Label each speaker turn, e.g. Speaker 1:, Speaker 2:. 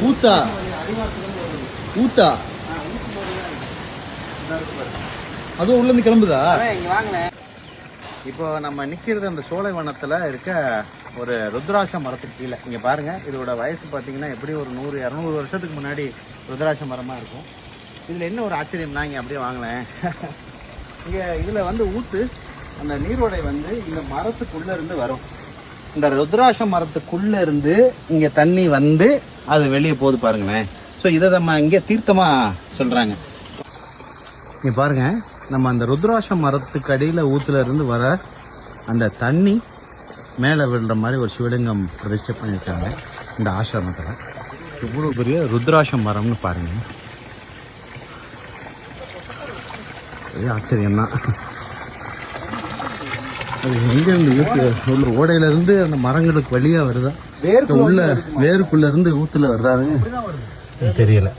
Speaker 1: ஊத்தா ஊத்தா அதுவும் உள்ள இருந்து கிளம்புதா? இப்போ நம்ம நிக்கிறது அந்த சோலைவனத்துல இருக்க ஒரு ருத்ராட்ச மரத்துக்கு கீழே. இங்க பாருங்க, இதோட வயசு பாத்தீங்கன்னா எப்படி ஒரு 100-200 வருஷத்துக்கு முன்னாடி ருத்ராட்ச மரமா இருக்கும். இதுல என்ன ஒரு ஆச்சரியம்னா, இங்க அப்படியே வாங்கலேன், இங்க இதுல வந்து ஊத்து அந்த நீரோடை வந்து இந்த மரத்துக்குள்ள இருந்து வரும். இந்த ருத்ராட்ச மரத்துக்குள்ள இருந்து இங்க தண்ணி வந்து அது வெளியே போகுது பாருங்களேன். ஸோ இதை நம்ம இங்கே தீர்த்தமா சொல்றாங்க. இங்க பாருங்க, நம்ம அந்த ருத்ராட்ச மரத்துக்கு அடியில் ஊத்துல இருந்து வர அந்த தண்ணி மேலே விழுற மாதிரி ஒரு சிவலிங்கம் பிரதிஷ்டை பண்ணியிருக்காங்க இந்த ஆசிரமத்தில். இவ்வளோ பெரிய ருத்ராட்ச மரம்னு பாருங்க, ஆச்சரியம்தான். அது எங்கேருந்து உள்ள ஓடையில இருந்து அந்த மரங்களுக்கு வழியா வருதா, உள்ள வேருக்குள்ள இருந்து ஊத்துல வர்றாருன்னு தெரியல.